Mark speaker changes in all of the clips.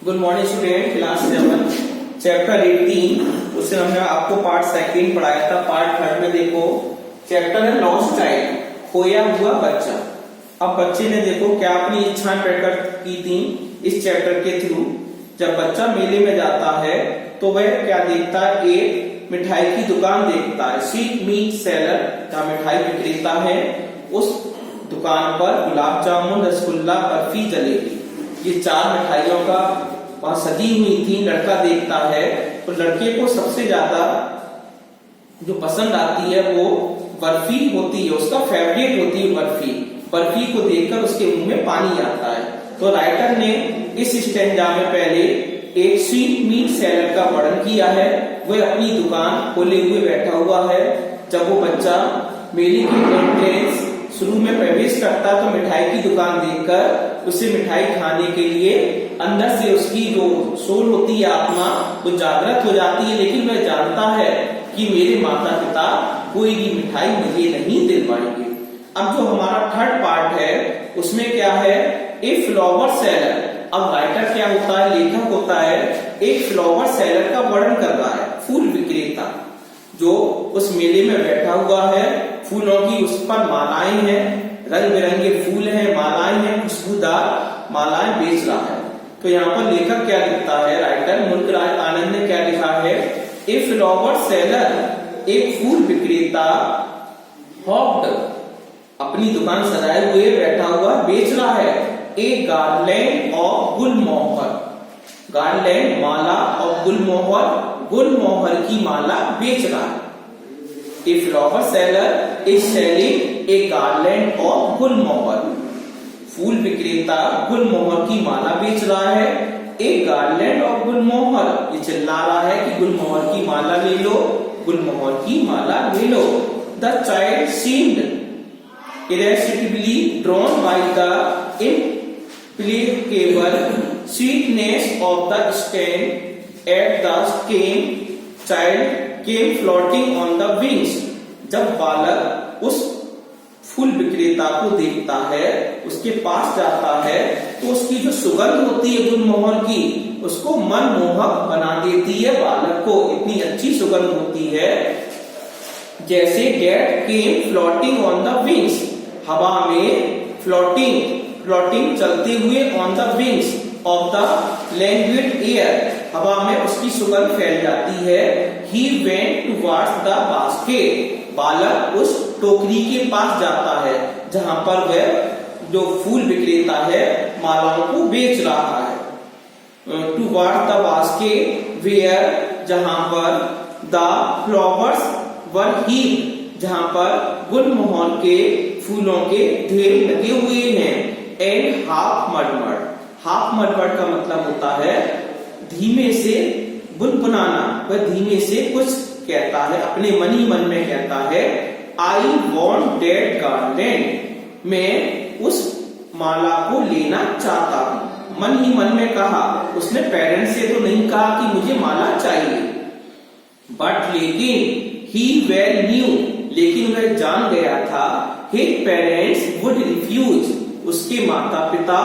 Speaker 1: Good morning student, class 7 chapter 18 उससे हमने आपको पार्ट सेकंड पढ़ाया था। पार्ट थर्ड में देखो चैप्टर है लॉस्ट चाइल्ड, खोया हुआ बच्चा। अब बच्चे ने देखो क्या अपनी इच्छाएं प्रकट की थी इस चैप्टर के थ्रू। जब बच्चा मेले में जाता है तो वह क्या देखता है, एक मिठाई की दुकान देखता है। स्वीट मीट सेलर का मिठाई विक्रेता है। उस दुकान पर गुलाब जामुन, रसगुल्ला, बर्फी, जलेबी, ये 4 मिठाइयों का वहां सजी हुई थी। लड़का देखता है तो लड़के को सबसे ज्यादा जो पसंद आती है वो बर्फी होती है, उसका फेवरेट होती है बर्फी। बर्फी को देखकर उसके मुंह में पानी आता है। तो राइटर ने इस स्टैंजा में पहले एक स्वीट मीट सेलर का वर्णन किया है। वह अपनी दुकान खोले हुए बैठा हुआ है। जब वो बच्चा मेले की एंट्रेंस शुरू में प्रवेश करता तो मिठाई की दुकान देखकर उसे मिठाई खाने के लिए अंदर से उसकी जो सोल होती है, आत्मा, वो जागृत हो जाती है। लेकिन वह जानता है कि मेरे माता पिता कोई भी मिठाई मुझे नहीं दिल पाएंगे। अब जो हमारा थर्ड पार्ट है उसमें क्या है, एक फ्लावर सेलर। अब राइटर क्या होता है, लेखक होता है, एक फ्लावर सेलर का वर्णन कर रहा है। फूल विक्रेता जो उस मेले में बैठा हुआ है, फूलों की उस पर मालाएं हैं, रंग बिरंगे फूल हैं, मालाएं हैं, खुशबूदार मालाएं बेच रहा है। तो यहाँ पर लेखक क्या लिखता है, राइटर मुल्कराज आनंद ने क्या लिखा है, ए फ्लावर सेलर, एक फूल विक्रेता, हॉक्ड, अपनी दुकान सजाए हुए बैठा हुआ बेच रहा है, a garland of gulmohar, garland माला ऑफ गुलमोहर, गुलमोहर की माला बेच रहा है। A flower seller is selling a garland of gulmohar, फूल विक्रेता गुलमोहर की माला बेच रहा है। ए गार्लैंड ऑफ गुलमोहर, ये चिल्ला रहा है कि गुलमोहर की माला ले लो, गुलमोहर की माला ले लो। The child seemed irresistibly drawn by the implacable sweetness of the stand. At the same child came floating on the wings. जब बालक उस फूल विक्रेता को देखता है, उसके पास जाता है, तो उसकी जो सुगंध होती है गुलमोहर की, उसको मनमोहक बना देती है बालक को। इतनी अच्छी सुगंध होती है जैसे that came floating on the wings, हवा में फ्लोटिंग चलते हुए, on the wings of the languid air, हवा में उसकी सुगंध फैल जाती है। He went towards the basket, बालक उस टोकरी के पास जाता है जहां पर वह जो फूल विक्रेता है मालाओं को बेच रहा है। टुवर्ड्स द बास्केट वेयर, जहां पर द फ्लावर्स वर हीप्ड, जहां पर गुलमोहर के फूलों के ढेर लगे हुए हैं। एंड हाफ मडमड, हाफ मडमड का मतलब होता है धीमे से गुनगुनाना। वह धीमे से कुछ कहता है, अपने मन ही मन में कहता है, आई वॉन्ट दैट गार्लैंड, मैं उस माला को लेना चाहता हूं। मन ही मन में कहा, उसने पेरेंट्स से तो नहीं कहा कि मुझे माला चाहिए। बट लेकिन ही वेल न्यू, लेकिन वह जान गया था, his parents would refuse, उसके माता पिता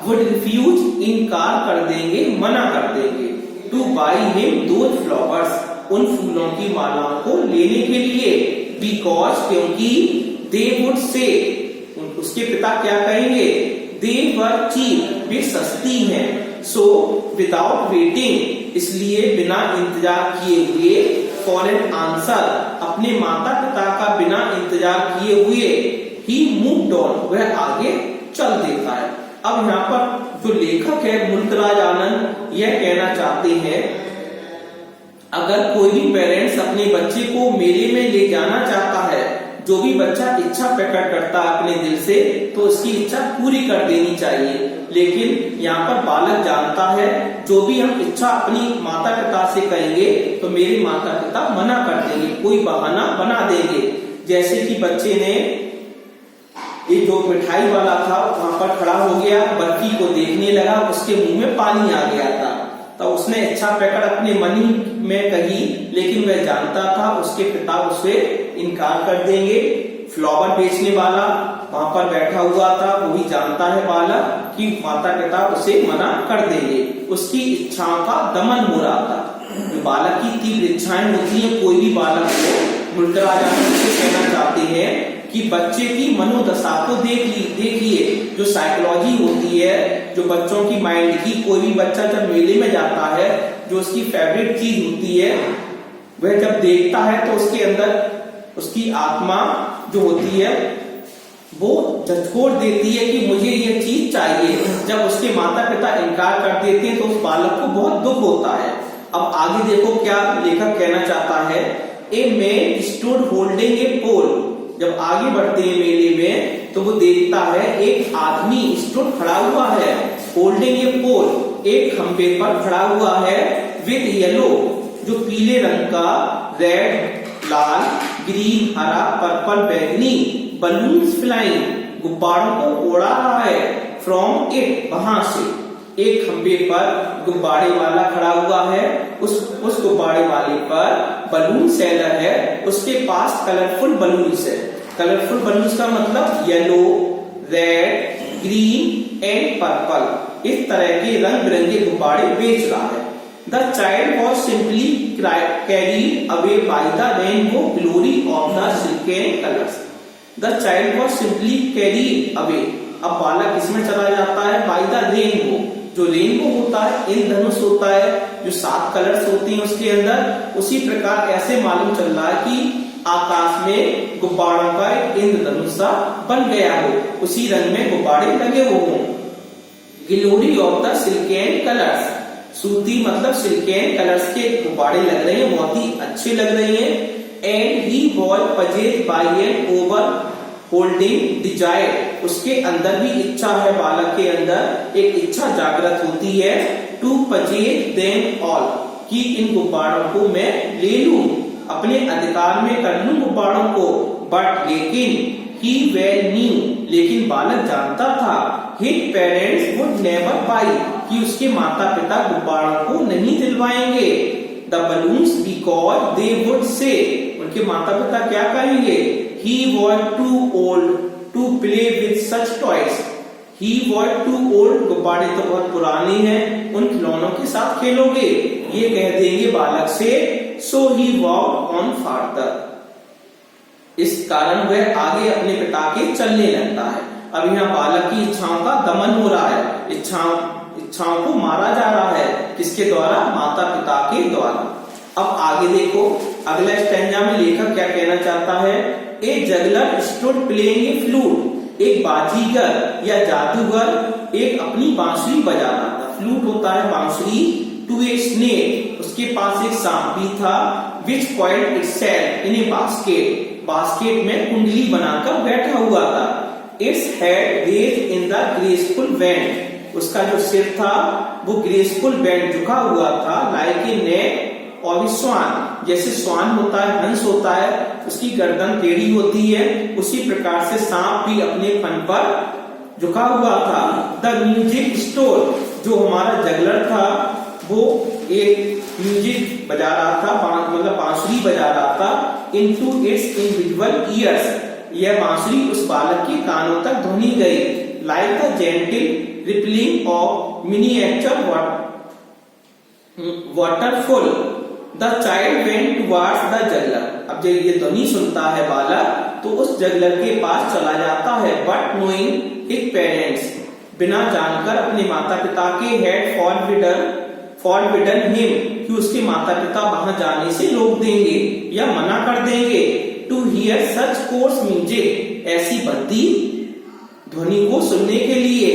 Speaker 1: would refuse, इनकार कर देंगे, मना कर देंगे, to buy him those flowers, उन फूलों की मालाओं को लेने के लिए, because, क्योंकि they would say, उसके पिता क्या कहेंगे, they were cheap, वे सस्ती हैं। so without waiting, इसलिए बिना इंतजार किए हुए, for an answer, अपने माता पिता का बिना इंतजार किए हुए, he moved on, वह आगे चल देता है। अब यहाँ पर जो लेखक है मुल्कराज आनंद यह कहना चाहते हैं, अगर कोई भी पेरेंट्स अपने बच्चे को मेले में ले जाना चाहता है, जो भी बच्चा इच्छा प्रकट करता है अपने दिल से, तो उसकी इच्छा पूरी कर देनी चाहिए। लेकिन यहाँ पर बालक जानता है, जो भी हम इच्छा अपनी माता पिता से कहेंगे तो मेरे माता पिता मना कर देंगे, कोई बहाना बना देंगे। जैसे कि बच्चे ने, ये जो मिठाई वाला था वहां पर खड़ा हो गया, बर्फी को देखने लगा, उसके मुंह में पानी आ गया था, तो उसने इच्छा प्रकट अपने मन ही में कही, लेकिन वह जानता था उसके पिता उसे इनकार कर देंगे। फ्लावर बेचने वाला वहां पर बैठा हुआ था, वो भी जानता है बालक कि माता पिता उसे मना कर देंगे, उसकी इच्छाओं का दमन हो रहा था। बालक की तीव्र इच्छाएं होती हैं, कोई भी बालक को मुल्तरा जाने से कहना चाहते हैं कि बच्चे की मनोदशा को देखिए, जो साइकोलॉजी होती है, जो बच्चों की माइंड की, कोई भी बच्चा जब मेले में जाता है, जो उसकी फेवरेट चीज होती है वह जब देखता है तो उसके अंदर उसकी आत्मा जो होती है वो झकझोर देती है कि मुझे ये चीज चाहिए। जब उसके माता पिता इनकार कर देते हैं तो उस बालक को बहुत दुख होता है। अब आगे देखो क्या लेखक कहना चाहता है। A man stood holding a pole, जब आगे बढ़ते हैं मेले में तो वो देखता है एक आदमी स्टूड खड़ा हुआ है, होल्डिंग ए पोल, एक खंबे पर खड़ा हुआ है, विद येलो, जो पीले रंग का, रेड लाल, ग्रीन हरा, पर्पल बैगनी, बलून्स फ्लाइंग, गुब्बारों को उड़ा रहा है, फ्रॉम इट, वहां से। एक खंबे पर गुब्बारे वाला खड़ा हुआ है, उस गुब्बारे वाले पर बलून सेलर है, उसके पास कलरफुल बलून्स है। कलरफुल बलून्स का मतलब yellow, red, green and purple, इस तरह के रंग बिरंगे गुब्बारे बेच रहा है। The child was simply carried away by the rainbow glory of the silken colors. The child was simply carried away. अब बालक किसमें चला जाता है? By the rainbow. जो रेनबो होता है, इंद्रधनुष होता है, जो 7 कलर्स होती हैं उसके अंदर, उसी प्रकार ऐसे मालूम चल रहा है कि आकाश में गुब्बारों का एक इंद्रधनुष सा बन गया हो, उसी रंग में गुब्बारे लगे हुए हों। ग्लोरी ऑफ द सिल्केन कलर्स, सूती मतलब सिल्केन कलर्स के गुब्बारे लग रहे हैं, बहुत ही अच्छे लग रहे हैं। And he was possessed by an over holding desire, उसके अंदर भी इच्छा है, बालक के अंदर एक इच्छा जागृत होती है, टू पजेड देम ऑल, कि इन गुब्बारों को मैं ले लूं, अपने अधिकार में कर लूं गुब्बारों को। बट लेकिन ही वेल न्यू, लेकिन बालक जानता था, his parents would never buy, कि उसके माता पिता गुब्बारों को नहीं दिलवाएंगे। The balloons because they would say, उनके माता पिता क्या कहेंगे? He was too old to play with such toys, he was too old, गुब्बारे तो बहुत पुराने हैं, उन खिलौनों के साथ खेलोगे, ये कह देंगे बालक से। सो ही वॉक ऑन फार्दर, इस कारण वह आगे अपने पिता के चलने लगता है। अब यहाँ बालक की इच्छाओं का दमन हो रहा है, इच्छाओं को मारा जा रहा है, किसके द्वारा? माता पिता के द्वारा। अब आगे देखो, अगला स्टैंजा में लेखक क्या कहना चाहता है। A juggler stood playing a flute, एक बाजीगर या जादूगर एक अपनी बांसुरी बजा रहा था। फ्लूट होता है बांसुरी। टू ए स्नेक, उसके पास एक सांप भी था, which coiled itself in a basket, basket में कुंडली बनाकर बैठा हुआ था। Its head raised in the graceful bend, उसका जो सिर था वो ग्रेसफुल बैंड झुका हुआ था, लाइक ए नेक ऑफ स्वान, जैसे स्वान होता है, हंस होता है, उसकी गर्दन टेढ़ी होती है, उसी प्रकार से सांप भी अपने फन पर झुका हुआ था। द म्यूजिक स्टोर, जो हमारा जगलर था वो एक म्यूजिक बजा रहा था, मतलब बांसुरी बजा रहा था। इनटू इट्स इंडिविजुअल ईयर्स, यह बांसुरी उस बालक के कानों तक ध्वनि गई। Like the gentle rippling of miniature waterfall, the child went towards the juggler. अब जब ये ध्वनि सुनता है बालक तो उस जगलर के पास चला जाता है। बट नोइंग हिज पेरेंट्स, बिना जानकर अपने माता पिता के हैड फॉरबिडन हिम, कि उसके माता पिता वहां जाने से रोक देंगे या मना कर देंगे। To hear such coarse music, ऐसी भद्दी ध्वनि को सुनने के लिए।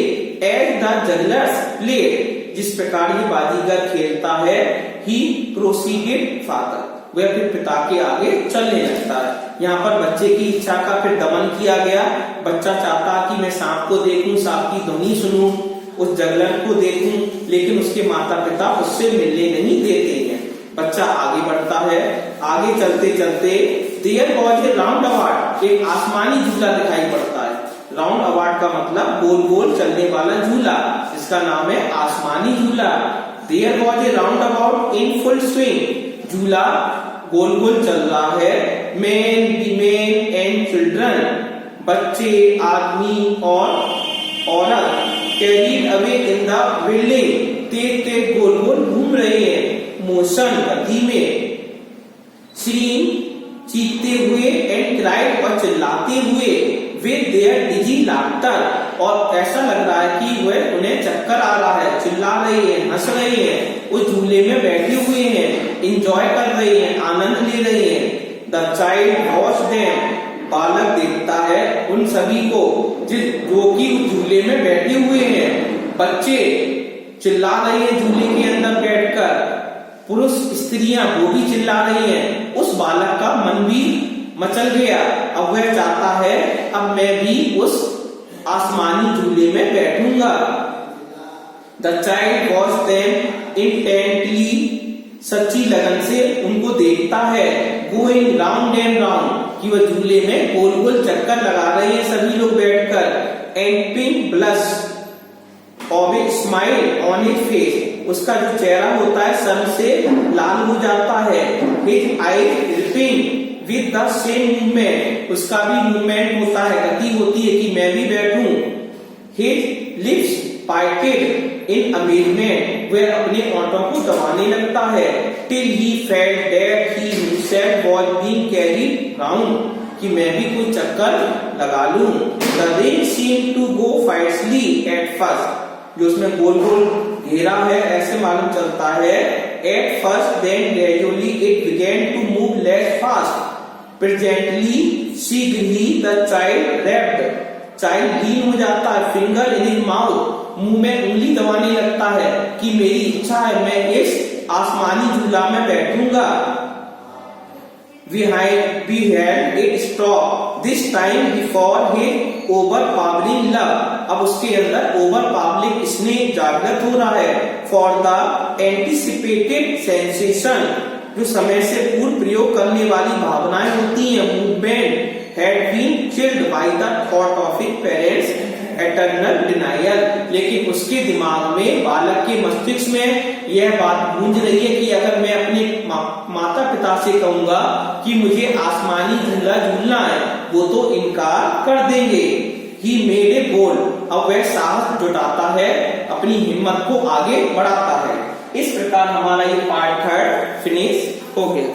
Speaker 1: एज द जगलर्स प्लेड, जिस प्रकार ये बाजीगर खेलता है। ही प्रोसीडेड फादर, वह फिर पिता के आगे चलने लगता है। यहाँ पर बच्चे की इच्छा का फिर दमन किया गया। बच्चा चाहता कि मैं सांप को देखूं, सांप की ध्वनि सुनूं, उस जगलर को देखूं, लेकिन उसके माता पिता उससे मिलने नहीं देते हैं। बच्चा आगे बढ़ता है। आगे चलते चलते there was a roundabout, एक आसमानी झूला दिखाई पड़ता है। राउंड अबाउट का मतलब गोल गोल चलने वाला झूला, इसका नाम है आसमानी झूला। There was a roundabout in full swing, झूला गोल गोल चल रहा है। मैन, वीमेन एंड चिल्ड्रन, बच्चे, आदमी और औरत carried away in the building, तेज तेज गोल गोल घूम रहे हैं, मोशन गति में। श्रीन चीखते हुए एंड क्राइड और चिल्लाते हुए, विद देयर डिजी लाफ्टर, और ऐसा लग रहा है कि वह उन्हें चक्कर आ रहा है, चिल्ला रहे हैं, हंस रहे हैं, उस झूले में बैठे हुए हैं, एंजॉय कर रहे हैं, आनंद ले रहे हैं। द चाइल्ड वॉच देम, बालक देखता है उन सभी को जो कि उस झूले में बैठे हुए हैं। बच्चे चिल्ला रहे हैं झूले के अंदर बैठकर, पुरुष स्त्रियां वो भी चिल्ला रही हैं। उस बालक का मन भी मचल गया, अब वह चाहता है अब मैं भी उस आसमानी झूले में बैठूंगा। The child watch them intently, सच्ची लगन से उनको देखता है, गोइंग राउंड एंड राउंड, कि वह झूले में गोल गोल चक्कर लगा रहे हैं सभी लोग बैठकर। And pink blush of a smile on his face, उसका जो चेहरा होता है शर्म से लाल हो जाता है। His eyes ripping with the same movement, उसका भी मूवमेंट होता है, गति होती है कि मैं भी बैठूं। His lips parted in amazement, वह अपने ओंठों को दबाने लगता है। Till he felt that he himself was being carried round, कि मैं भी कोई चक्कर लगा लूं। The ring seem to go faintly at first, जो उसमें गोल गोल घेरा है ऐसे मालूम चलता है। At first then gradually it began to move less fast, presently शीघ्र ही द चाइल्ड रैप्ड, चाइल्ड लीन हो जाता है, फिंगर इन हिज माउथ, मुंह में उंगली दबाने लगता है कि मेरी इच्छा है मैं इस आसमानी झूला में बैठूंगा। We had it stop this time before his overpowering love, अब उसके अंदर overpowering स्नेह जागृत हो रहा है। For the anticipated sensation, जो समय से पूर्व प्रयोग करने वाली भावनाएं होती हैं, movement had been chilled by the thought of his parents eternal denial, लेकिन उसके दिमाग में, बालक के मस्तिष्क में यह बात गूंज रही है कि अगर मैं अपने माता पिता से कहूंगा कि मुझे आसमानी झूला झूलना है, वो तो इनकार कर देंगे। ही मेड ए गोल, अब वह साहस जुटाता है, अपनी हिम्मत को आगे बढ़ाता है। इस प्रकार हमारा ये पार्ट 3 फिनिश हो गया।